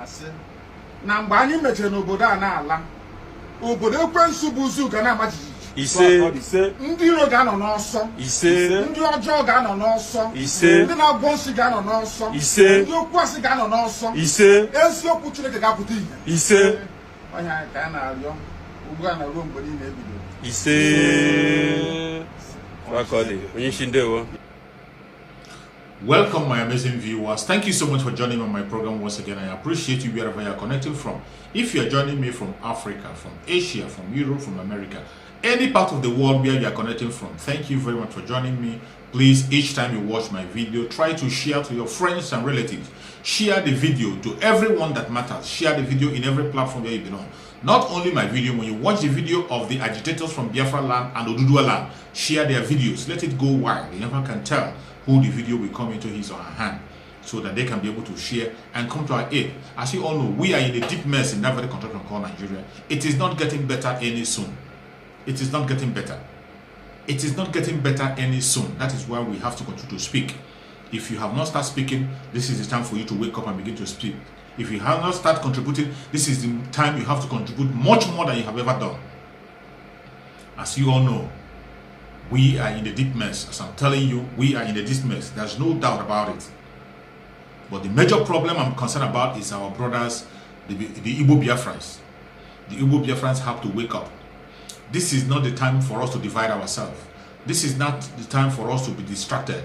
na-asị na mgbe anyị mechara n'obodo a na-ala obodo ekwensu bụ uzu ga na-ama jijiji ndị iro ga-anọ n'ọsọ ndị ọjọọ ga-anọ n'ọsọ ndị na-agwọ nsị ga-anọ n'ọsọ ndị okwu asị ga-anọ n'ọsọ eziokwu Chineke ga-apụta ihe onye anyị ka a na-arịọ ugbu a na ruo mgbe niile ebido Welcome, my amazing viewers. Thank you so much for joining me on my program once again. I appreciate you wherever you are connecting from. If you are joining me from Africa, from Asia, from Europe, from America, any part of the world where you are connecting from, thank you very much for joining me. Please, each time you watch my video, try to share to your friends and relatives. Share the video to everyone that matters. Share the video in every platform where you belong. Not only my video, when you watch the video of the agitators from Biafra land and Oduduwa land, share their videos. Let it go wide. Anyone can tell who the video will come into his or her hand, so that they can be able to share and come to our aid. As you all know, we are in a deep mess in that very country called Nigeria. It is not getting better any soon. It is not getting better. It is not getting better any soon. That is why we have to continue to speak. If you have not started speaking, this is the time for you to wake up and begin to speak. If you have not started contributing, this is the time you have to contribute much more than you have ever done. As you all know, we are in a deep mess. As I'm telling you, we are in a deep mess. There's no doubt about it. But the major problem I'm concerned about is our brothers, the Igbo Biafrans. The Igbo Biafrans have to wake up. This is not the time for us to divide ourselves. This is not the time for us to be distracted.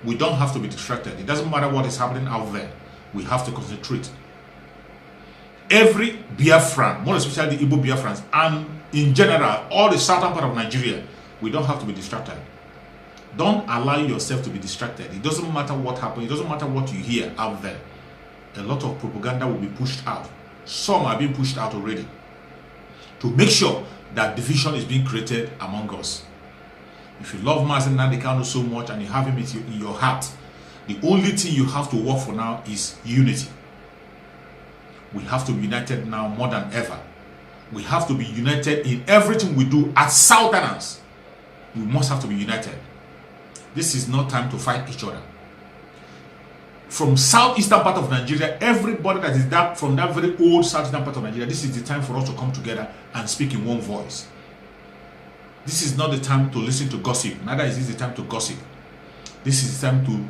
We don't have to be distracted. It doesn't matter what is happening out there. We have to concentrate. Every Biafran, more especially the Igbo Biafrans, and in general, all the southern part of Nigeria, we don't have to be distracted. Don't allow yourself to be distracted. It doesn't matter what happens. It doesn't matter what you hear out there. A lot of propaganda will be pushed out. Some are being pushed out already to make sure that division is being created among us. If you love Mazi Nnamdi Kanu so much and you have him in your heart, the only thing you have to work for now is unity. We have to be united now more than ever. We have to be united in everything we do as Southerners. We must have to be united. This is not time to fight each other. From southeastern part of Nigeria, everybody that is from that very old southeastern part of Nigeria, this is the time for us to come together and speak in one voice. This is not the time to listen to gossip. Neither is this the time to gossip. This is the time to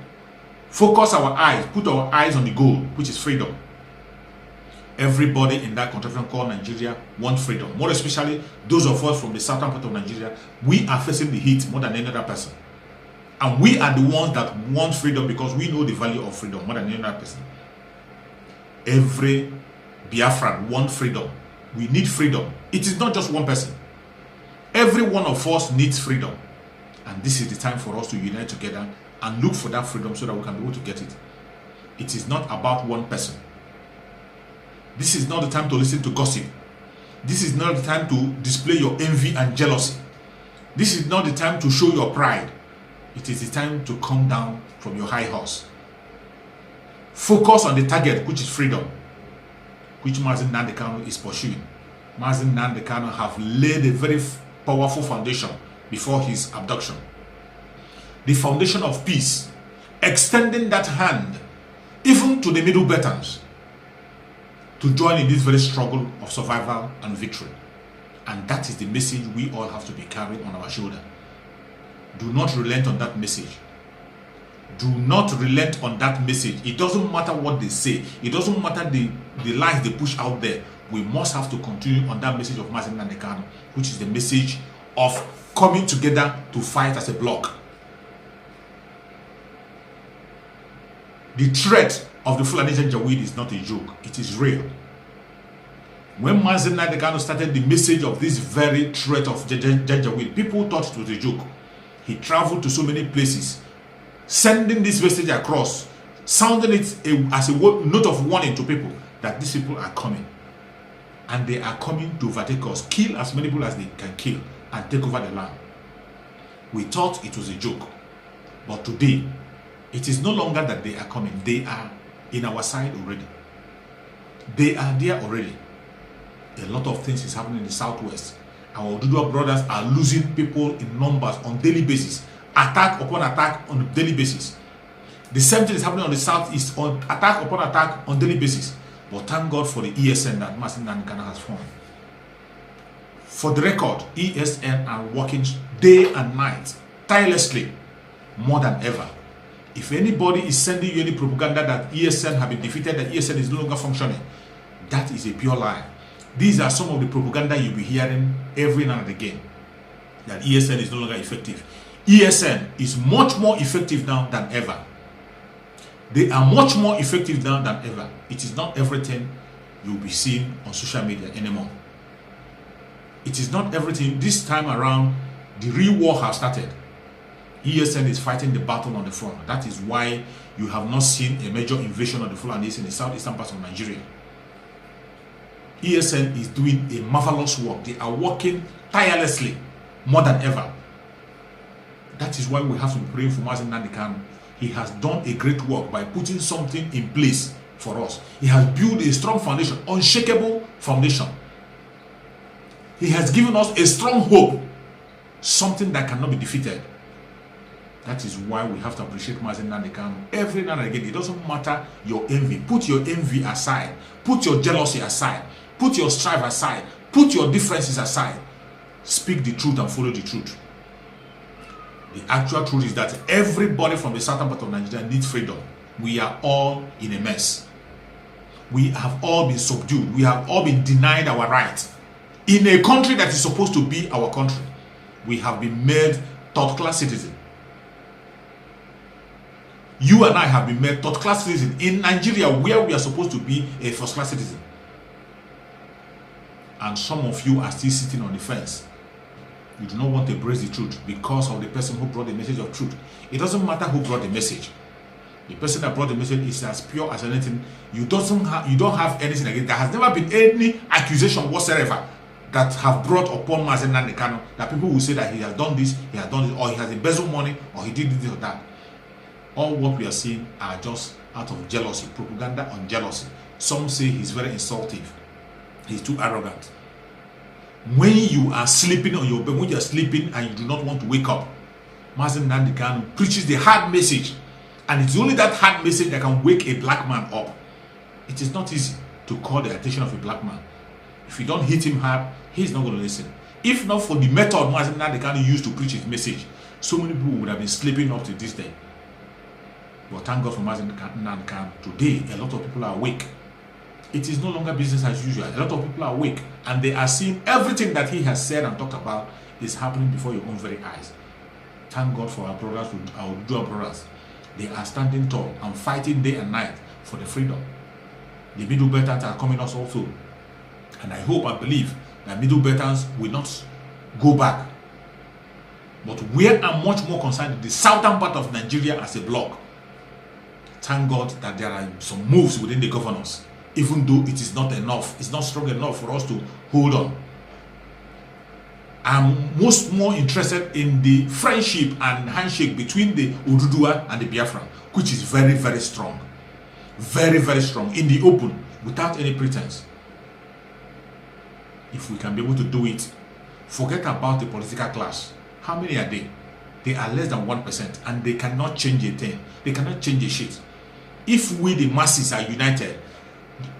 focus our eyes, put our eyes on the goal, which is freedom. Everybody in that country called Nigeria wants freedom. More especially those of us from the southern part of Nigeria, we are facing the heat more than any other person. And we are the ones that want freedom because we know the value of freedom more than any other person. Every Biafran wants freedom. We need freedom. It is not just one person. Every one of us needs freedom. And this is the time for us to unite together and look for that freedom so that we can be able to get it. It is not about one person. This is not the time to listen to gossip. This is not the time to display your envy and jealousy. This is not the time to show your pride. It is the time to come down from your high horse. Focus on the target, which is freedom, which Mazi Nnamdi Kanu is pursuing. Mazi Nnamdi Kanu have laid a very powerful foundation before his abduction. The foundation of peace, extending that hand even to the Middle Belters to join in this very struggle of survival and victory. And that is the message we all have to be carrying on our shoulder. Do not relent on that message. Do not relent on that message. It doesn't matter what they say. It doesn't matter the lies they push out there. We must have to continue on that message of Mazi Nnamdi Kanu, which is the message of coming together to fight as a bloc. The threat of the Fulani Janjaweed is not a joke. It is real. When Mazi Nnamdi Kanu started the message of this very threat of Janjaweed, people thought it was a joke. He traveled to so many places, sending this message across, sounding it as a note of warning to people that these people are coming. And they are coming to overtake us, kill as many people as they can kill, and take over the land. We thought it was a joke. But today, it is no longer that they are coming. They are in our side already. They are there already. A lot of things is happening in the southwest. Our Oduduwa brothers are losing people in numbers on daily basis. Attack upon attack on a daily basis. The same thing is happening on the southeast, on attack upon attack on daily basis. But thank God for the ESN that Mazi Nnamdi Kanu has formed. For the record, ESN are working day and night, tirelessly, more than ever. If anybody is sending you any propaganda that ESN have been defeated, that ESN is no longer functioning, that is a pure lie. These are some of the propaganda you'll be hearing every now and again, that ESN is no longer effective. ESN is much more effective now than ever. They are much more effective now than ever. It is not everything you'll be seeing on social media anymore. It is not everything. This time around, the real war has started. ESN is fighting the battle on the front. That is why you have not seen a major invasion of the Fulanis in the southeastern parts of Nigeria. ESN is doing a marvelous work. They are working tirelessly, more than ever. That is why we have to be praying for Mazi Nnamdi Kanu. He has done a great work by putting something in place for us. He has built a strong foundation, unshakable foundation. He has given us a strong hope, something that cannot be defeated. That is why we have to appreciate Mazi Nnamdi Kanu every now and again. It doesn't matter your envy. Put your envy aside. Put your jealousy aside. Put your strife aside. Put your differences aside. Speak the truth and follow the truth. The actual truth is that everybody from the southern part of Nigeria needs freedom. We are all in a mess. We have all been subdued. We have all been denied our rights. In a country that is supposed to be our country, we have been made third-class citizens. You and I have been made third-class citizens in Nigeria, where we are supposed to be a first-class citizen. And some of you are still sitting on the fence. You do not want to embrace the truth because of the person who brought the message of truth. It doesn't matter who brought the message. The person that brought the message is as pure as anything. You don't have anything against. There has never been any accusation whatsoever that have brought upon Mazi Nnamdi Kanu that people will say that he has done this, or he has embezzled money, or he did this or that. All what we are seeing are just out of jealousy, propaganda on jealousy. Some say he's very insultive. He's too arrogant. When you are sleeping on your bed, when you are sleeping and you do not want to wake up, Mazi Nnamdi Kanu preaches the hard message. And it's only that hard message that can wake a black man up. It is not easy to call the attention of a black man. If you don't hit him hard, he's not going to listen. If not for the method Mazi Nnamdi Kanu used to preach his message, so many people would have been sleeping up to this day. But thank God for Mazi Nnamdi Kanu. Today, a lot of people are awake. It is no longer business as usual. A lot of people are awake and they are seeing everything that he has said and talked about is happening before your own very eyes. Thank God for our brothers, our dual brothers. They are standing tall and fighting day and night for the freedom. The Middle Beltans are coming us also. And I hope, I believe that Middle Beltans will not go back. But we are much more concerned with the southern part of Nigeria as a bloc. Thank God that there are some moves within the governors, even though it is not enough. It's not strong enough for us to hold on. I'm more interested in the friendship and handshake between the Oduduwa and the Biafran, which is very, very strong. Very, very strong. In the open, without any pretense. If we can be able to do it, forget about the political class. How many are they? They are less than 1%, and they cannot change a thing. They cannot change a shit. If we, the masses, are united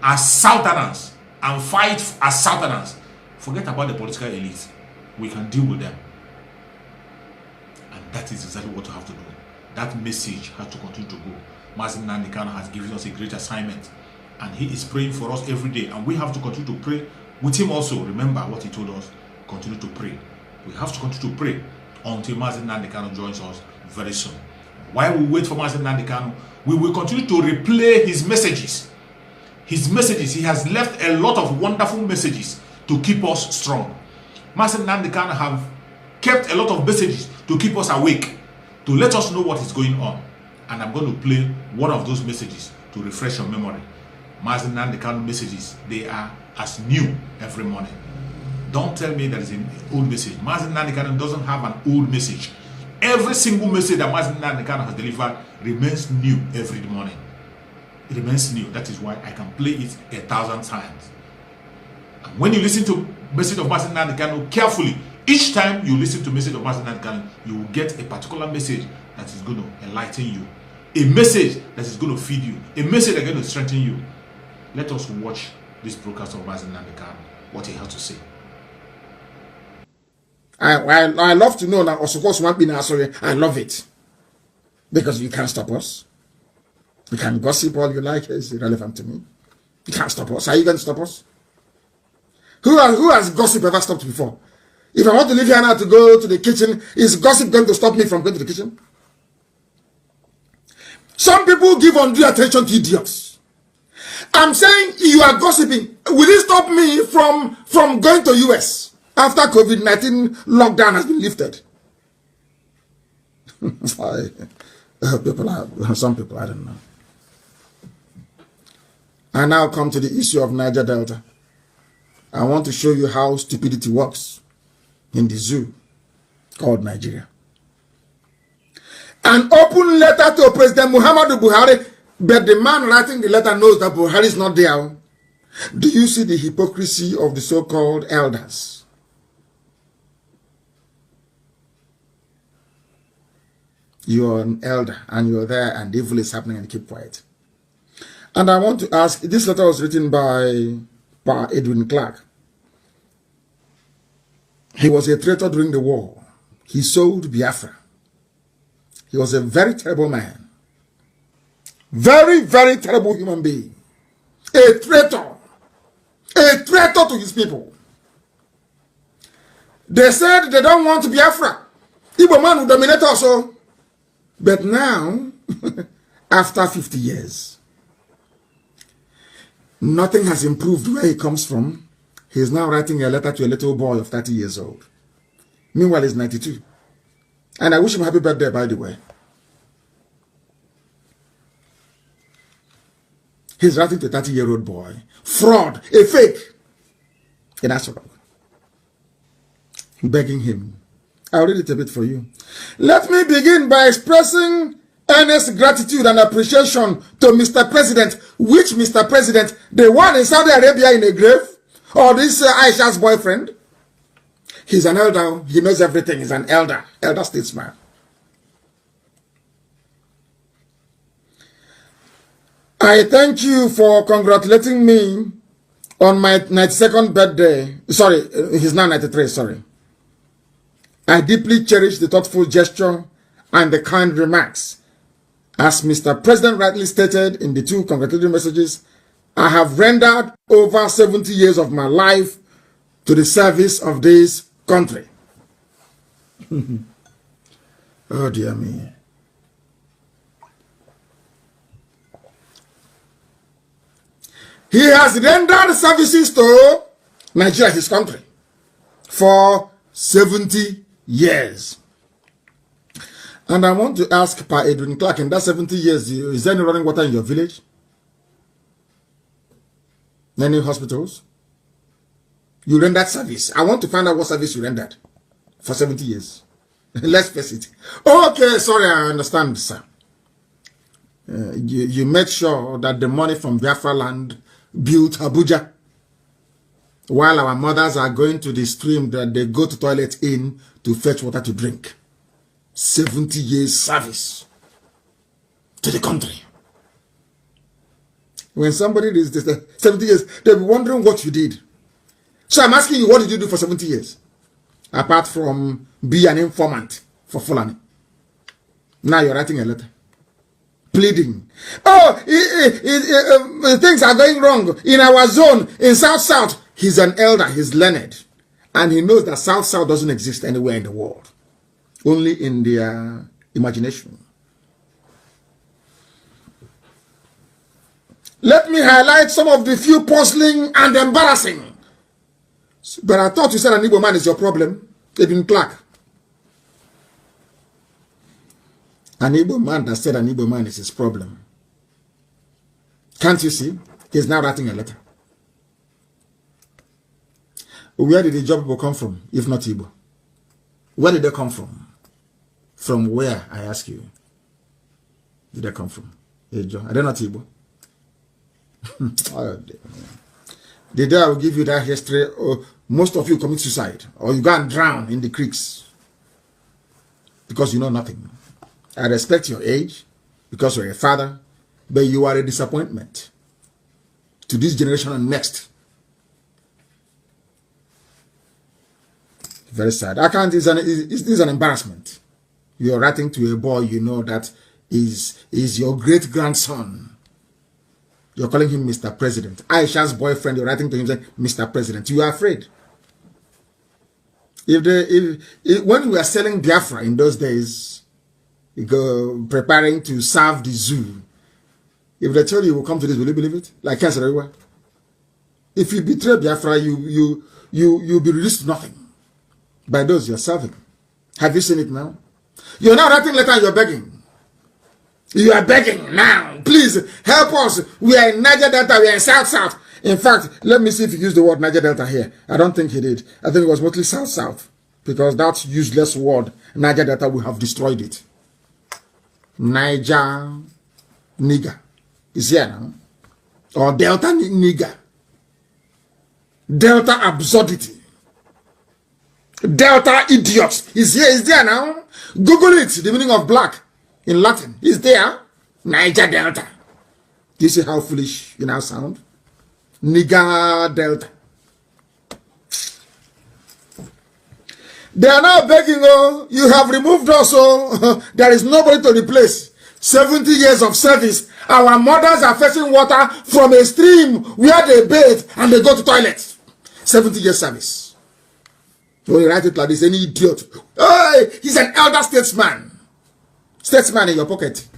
as Southerners and fight as Southerners, forget about the political elite. We can deal with them. And that is exactly what we have to do. That message has to continue to go. Mazi Nnamdi Kanu has given us a great assignment. And he is praying for us every day. And we have to continue to pray with him also. Remember what he told us. Continue to pray. We have to continue to pray until Mazi Nnamdi Kanu joins us very soon. While we wait for Mazi Nnamdi Kanu, we will continue to replay his messages. His messages. He has left a lot of wonderful messages to keep us strong. Mazi Nnamdi Kanu have kept a lot of messages to keep us awake, to let us know what is going on. And I'm going to play one of those messages to refresh your memory. Mazi Nnamdi Kanu messages, they are as new every morning. Don't tell me there is an old message. Mazi Nnamdi Kanu doesn't have an old message. Every single message that Mazi Nnamdi Kanu has delivered remains new every morning. It remains new. That is why I can play it 1,000 times. And when you listen to message of Mazi Nnamdi Kanu carefully, each time you listen to message of Mazi Nnamdi Kanu, you will get a particular message that is going to enlighten you, a message that is going to feed you, a message that is going to strengthen you. Let us watch this broadcast of Mazi Nnamdi Kanu, what he has to say. I love to know now, I love it. Because you can't stop us. You can gossip all you like, it's irrelevant to me. You can't stop us. Are you going to stop us? Who has gossip ever stopped before? If I want to leave here now to go to the kitchen, is gossip going to stop me from going to the kitchen? Some people give undue attention to idiots. I'm saying you are gossiping. Will it stop me from going to US after COVID-19 lockdown has been lifted? Some people, I don't know. I now come to the issue of Niger Delta. I want to show you how stupidity works in the zoo called Nigeria. An open letter to President Muhammadu Buhari, but the man writing the letter knows that Buhari is not there. Do you see the hypocrisy of the so-called elders? You're an elder and you're there and evil is happening and keep quiet. And I want to ask, this letter was written by Edwin Clark. He was a traitor during the war. He sold Biafra. He was a very terrible man. Very, very terrible human being. A traitor. A traitor to his people. They said they don't want Biafra. Igbo man will dominate also. But now, after 50 years, nothing has improved where he comes from. He is now writing a letter to a little boy of 30 years old. Meanwhile, he's 92. And I wish him happy birthday, by the way. He's writing to a 30-year-old boy. Fraud, a fake. In Asura. Begging him. I'll read it a bit for you. Let me begin by expressing earnest gratitude and appreciation to Mr. President. Which Mr. President? The one in Saudi Arabia in a grave? Or this Aisha's boyfriend? He's an elder. He knows everything. He's an elder. Elder statesman. I thank you for congratulating me on my 92nd birthday. Sorry, he's now 93, sorry. I deeply cherish the thoughtful gesture and the kind remarks. As Mr. President rightly stated in the two congratulatory messages, I have rendered over 70 years of my life to the service of this country. Oh dear me. He has rendered services to Nigeria, his country, for 70 years. And I want to ask Pa Edwin Clark, in that 70 years, is there any running water in your village? Any hospitals? You rendered service. I want to find out what service you rendered for 70 years. Let's face it. Okay, sorry, I understand, sir. You made sure that the money from Biafra land built Abuja, while our mothers are going to the stream that they go to toilet in to fetch water to drink. 70 years service to the country. When somebody is 70 years, they'll be wondering what you did. So I'm asking you, what did you do for 70 years? Apart from be an informant for Fulani. Now you're writing a letter. Pleading. Oh, things are going wrong in our zone, in South. He's an elder, he's learned. And he knows that South doesn't exist anywhere in the world. Only in their imagination. Let me highlight some of the few puzzling and embarrassing. But I thought you said an Igbo man is your problem. Edwin Clark. An Igbo man that said an Igbo man is his problem. Can't you see? He's now writing a letter. Where did the job people come from, if not Igbo? Where did they come from? From where, I ask you? Did they come from? Are they not Igbo? Oh, the day I will give you that history, most of you commit suicide, or you go and drown in the creeks because you know nothing. I respect your age because you're a father, but you are a disappointment. to this generation and next. Very sad. I can't. It's an embarrassment. You're writing to a boy you know that is your great grandson. You're calling him Mr. President. Aisha's boyfriend. You're writing to him saying Mr. President. You are afraid. When we were selling Biafra in those days, preparing to serve the zoo, if they tell you will come to this, will you believe it? Like cancer everywhere. If you betray Biafra, you'll be reduced to nothing by those you're serving. Have you seen it now? You're now writing letter and you're begging. You are begging now. Please help us. We are in Niger Delta. We are in South. In fact, let me see if he used the word Niger Delta here. I don't think he did. I think it was mostly South. Because that useless word, Niger Delta, we have destroyed it. Niger nigger is here now. Or Delta nigger. Delta absurdity. Delta idiot is here, is there now. Google it, the meaning of black in Latin is there. Niger Delta. Do you see how foolish you now sound? Nigger Delta. They are now begging, oh, you have removed us, oh, there is nobody to replace. 70 years of service. Our mothers are fetching water from a stream where they bathe and they go to toilets. 70 years service. When you write it like this, any idiot. Hey, he's an elder statesman. Statesman in your pocket.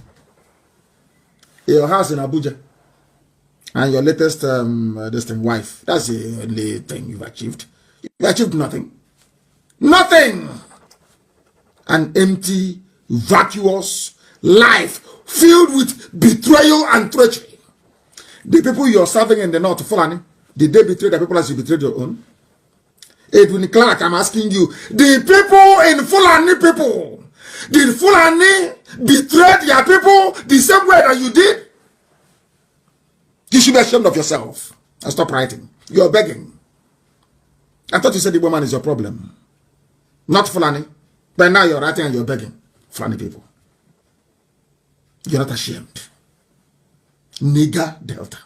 In your house in Abuja. And your latest wife. That's the only thing you've achieved. You've achieved nothing. Nothing. An empty, vacuous life filled with betrayal and treachery. The people you're serving in the north, Fulani, did they betray the people as you betrayed your own? Edwin Clark, I'm asking you, the people in Fulani people, did Fulani betray their people the same way that you did? You should be ashamed of yourself and stop writing. You're begging. I thought you said the woman is your problem. Not Fulani. But now you're writing and you're begging. Fulani people. You're not ashamed. Nigger Delta.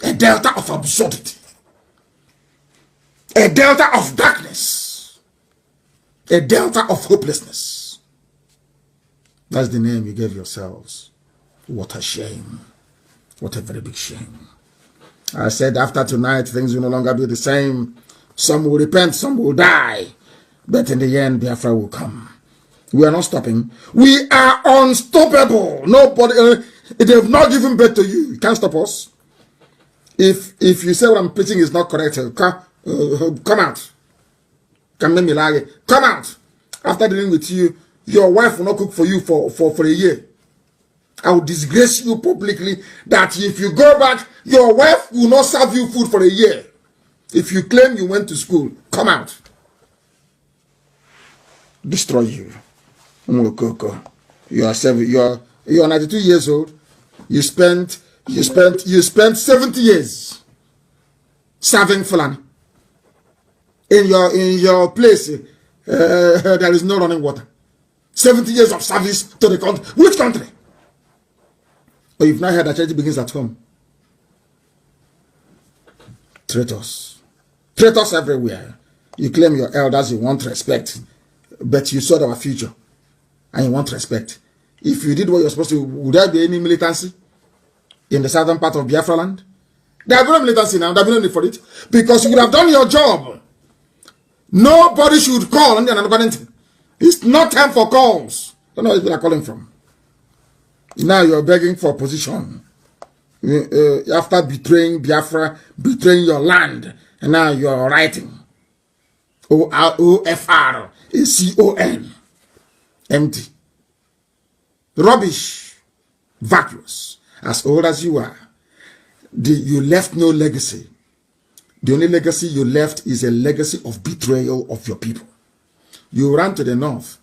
A Delta of absurdity. A Delta of darkness. A Delta of hopelessness. That's the name you gave yourselves. What a shame. What a very big shame. I said after tonight, things will no longer be the same. Some will repent, some will die. But in the end, Biafra will come. We are not stopping. We are unstoppable. Nobody, they have not given birth to you. You can't stop us. If you say what I'm preaching is not correct, come out. Come out. After dealing with you, your wife will not cook for you for a year. I will disgrace you publicly that if you go back, your wife will not serve you food for a year. If you claim you went to school, come out. Destroy you. You are 92 years old. You spent 70 years serving Fulani. In your place, there is no running water. 70 years of service to the country. Which country? But you've not heard that charity begins at home. Traitors. Traitors everywhere. You claim your elders, you want respect. But you saw our future. And you want respect. If you did what you're supposed to, would there be any militancy in the southern part of Biafra land? There will be no militancy now. There will be no need for it. Because you would have done your job. Nobody should call on the. It's not time for calls. I don't know where people are calling from. Now you're begging for position. After betraying Biafra, betraying your land, and now you're writing OFRACON. Empty. Rubbish. Vacuous. As old as you are. You left no legacy. The only legacy you left is a legacy of betrayal of your people. You ran to the north.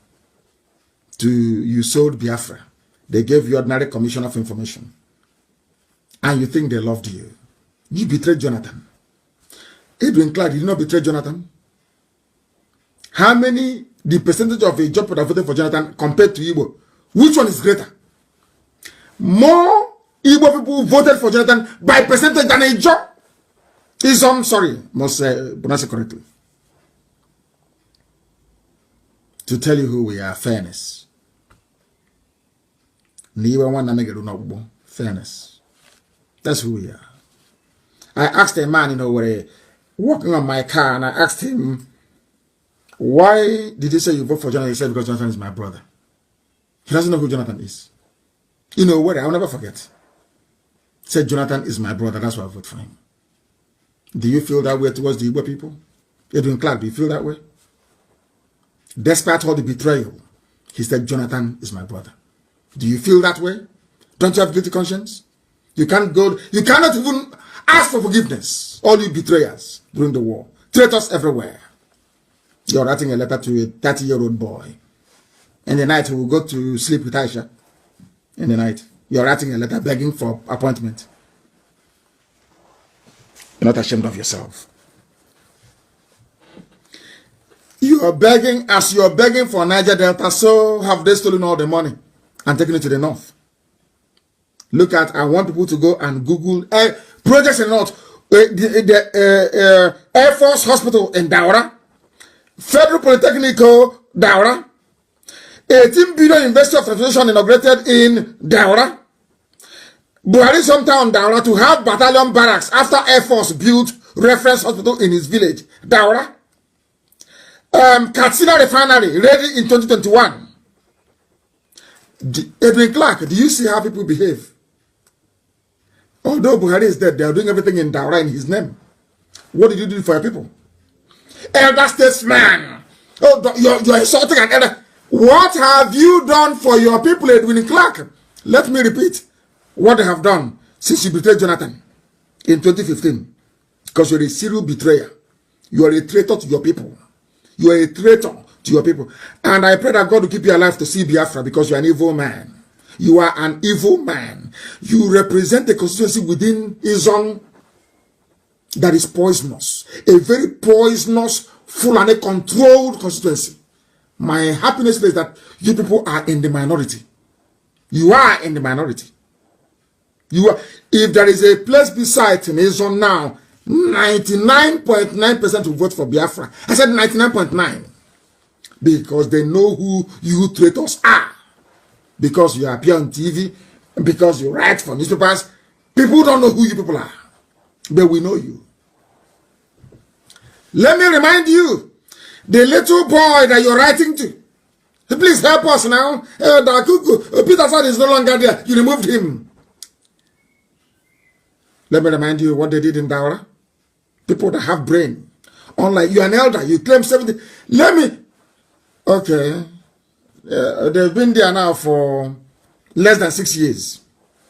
You sold Biafra. They gave you ordinary commission of information. And you think they loved you. You betrayed Jonathan. Edwin Clark, did you not betray Jonathan? How many, the percentage of a job that voted for Jonathan compared to Igbo, which one is greater? More Igbo people voted for Jonathan by percentage than a job. Sorry, must pronounce it correctly. To tell you who we are, fairness. Fairness. That's who we are. I asked a man, walking on my car, and I asked him, why did you say you vote for Jonathan? He said, because Jonathan is my brother. He doesn't know who Jonathan is. What? I'll never forget. He said, Jonathan is my brother. That's why I vote for him. Do you feel that way towards the Igbo people? Edwin Clark, do you feel that way? Despite all the betrayal, he said, Jonathan is my brother. Do you feel that way? Don't you have guilty conscience? You cannot even ask for forgiveness. All you betrayers during the war. Traitors everywhere. You're writing a letter to a 30-year-old boy. In the night, he will go to sleep with Aisha. In the night, you're writing a letter begging for appointment. You're not ashamed of yourself. You are begging, as you are begging for Niger Delta, so have they stolen all the money and taken it to the north. Look at, I want people to go and Google projects in the north. The Air Force Hospital in Daura, Federal Polytechnical Daura, 18 billion University of Transportation inaugurated in Daura, Buhari's hometown Daura to have battalion barracks after Air Force built reference hospital in his village, Daura. Katsina refinery ready in 2021. Edwin Clark, do you see how people behave? Although Buhari is dead, they are doing everything in Daura in his name. What did you do for your people? Elder statesman. Oh, you're insulting an elder. What have you done for your people, Edwin Clark? Let me repeat what they have done since you betrayed Jonathan in 2015. Because you're a serial betrayer. You are a traitor to your people. You are a traitor to your people. And I pray that God will keep you alive to see Biafra because you are an evil man. You are an evil man. You represent a constituency within Izon that is poisonous. A very poisonous, Fulani controlled constituency. My happiness is that you people are in the minority. You are in the minority. You are. If there is a place beside in Izon now, 99.9% will vote for Biafra. I said 99.9 because they know who you traitors are. Because you appear on TV, because you write for newspapers, people don't know who you people are. But we know you. Let me remind you, the little boy that you're writing to, please help us now. Peter Sad is no longer there. You removed him. Let me remind you what they did in Daura. People that have brain. Unlike you're an elder, you claim 70. Okay. They've been there now for less than 6 years.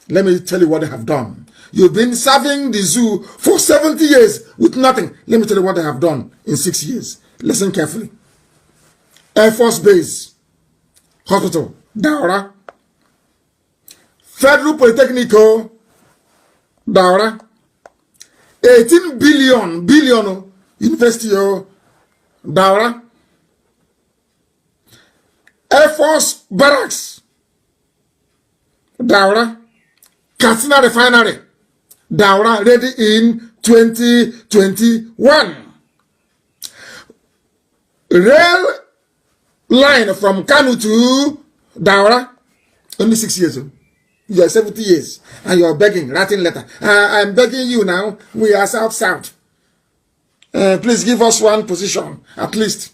Let me tell you what they have done. You've been serving the zoo for 70 years with nothing. Let me tell you what they have done in 6 years. Listen carefully. Air Force Base, Hospital, Daura. Federal Polytechnical, Daura. 18 billion University of Daura. Air Force Barracks, Daura. Katsina Refinery, Daura, ready in 2021. Rail line from Kanu to Daura, only 6 years. You are 70 years and you are begging, writing letter. I'm begging you now. We are South. Please give us one position, at least.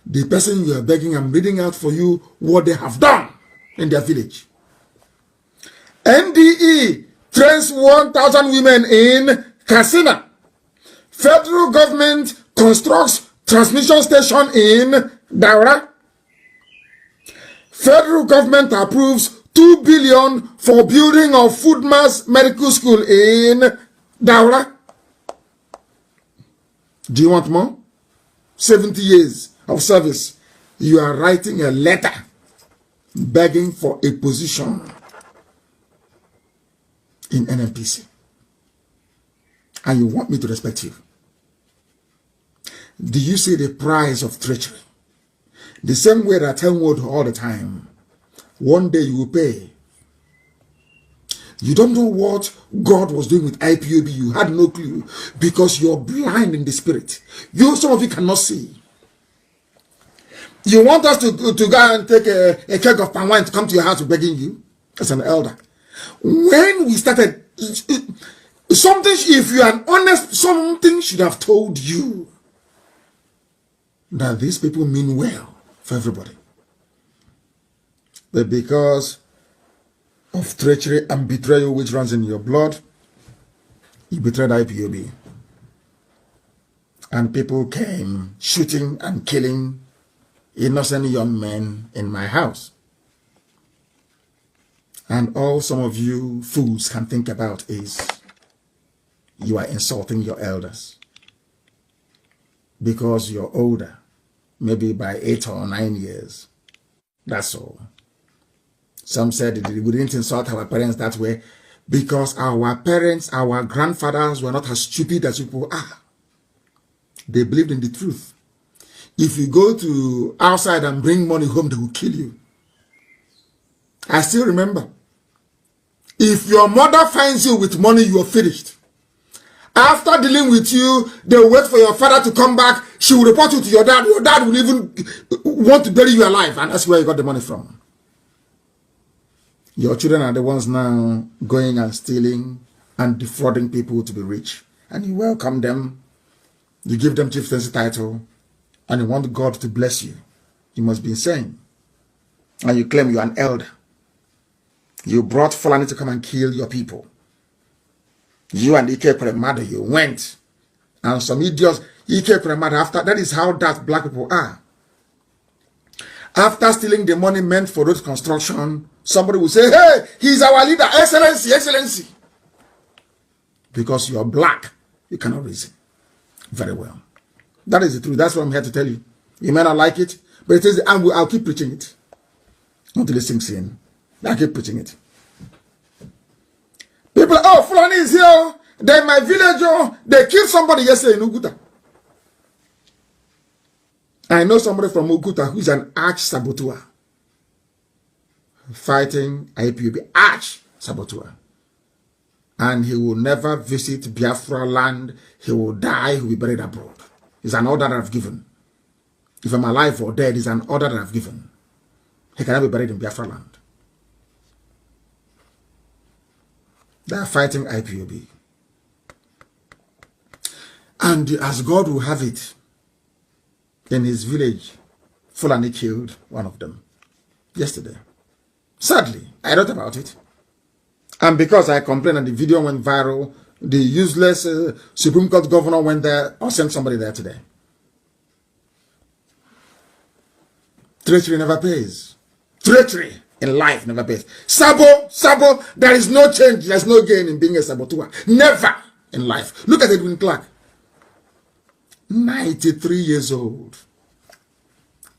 The person you are begging, I'm reading out for you what they have done in their village. NDE trains 1,000 women in Katsina. Federal government constructs transmission station in Daura. Federal government approves 2 billion for building of Food Mass Medical School in Daura. Do you want more? 70 years of service. You are writing a letter begging for a position in NNPC. And you want me to respect you. Do you see the price of treachery? The same way that I tell you all the time. One day you will pay. You don't know what God was doing with IPOB. You had no clue because you're blind in the spirit. Some of you cannot see. You want us to go and take a keg of palm wine to come to your house begging you as an elder. When we started, something, if you are honest, something should have told you that these people mean well for everybody. But because of treachery and betrayal which runs in your blood, you betrayed IPOB. And people came shooting and killing innocent young men in my house. And all some of you fools can think about is you are insulting your elders because you're older, maybe by 8 or 9 years. That's all. Some said we didn't insult our parents that way because our parents, our grandfathers were not as stupid as people are. They believed in the truth. If you go to outside and bring money home, they will kill you. I still remember. If your mother finds you with money, you are finished. After dealing with you, they will wait for your father to come back. She will report you to your dad. Your dad will even want to bury you alive. And that's where you got the money from. Your children are the ones now going and stealing and defrauding people to be rich. And you welcome them. You give them chieftaincy title. And you want God to bless you. You must be insane. And you claim you're an elder. You brought Fulani to come and kill your people. You and Ike Premada, you went. And some idiots, Ike Premada, after, that is how that black people are. After stealing the money meant for road construction, somebody will say, hey, he's our leader, excellency, excellency. Because you are black, you cannot reason very well. That is the truth. That's what I'm here to tell you. You may not like it, but it is, I'll keep preaching it. Until it sinks in. I'll keep preaching it. People, oh, Fulani is here. They're in my village. Oh, they killed somebody yesterday in Uguta. I know somebody from Uguta who's an arch saboteur. Fighting IPOB, arch saboteur. And he will never visit Biafra land. He will die. He will be buried abroad. It's an order that I've given. If I'm alive or dead, it's an order that I've given. He cannot be buried in Biafra land. They are fighting IPOB. And as God will have it, in his village, Fulani killed one of them yesterday. Sadly, I wrote about it. And because I complained and the video went viral, the useless Supreme Court governor went there or sent somebody there today. Treachery never pays. Treachery in life never pays. Sabo, there is no change, there's no gain in being a saboteur. Never in life. Look at Edwin Clark. 93 years old.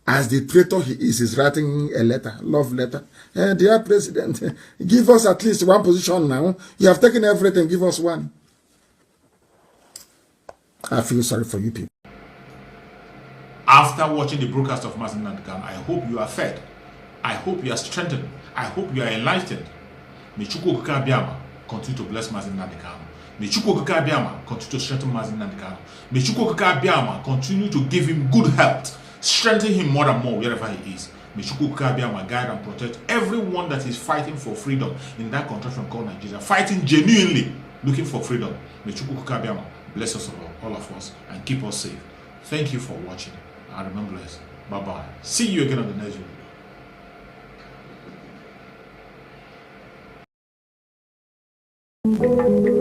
As the traitor he is, he's writing a letter, love letter. Dear President, give us at least one position now. You have taken everything, give us one. I feel sorry for you people. After watching the broadcast of Mazi Nnamdi Kanu, I hope you are fed. I hope you are strengthened. I hope you are enlightened. May Chukwu Okike Abiama continue to bless Mazi Nnamdi Kanu. May Chukwu Okike Abiama continue to strengthen Mazi Nnamdi Kanu. May Chukwu Okike Abiama continue to give him good health, strengthen him more and more wherever he is. May Chukwu Okike Abiama guide and protect everyone that is fighting for freedom in that contraction called Nigeria, fighting genuinely, looking for freedom. May Chukwu Okike Abiama bless us all of us and keep us safe. Thank you for watching. And remember, blessed. Bye-bye. See you again on the next video.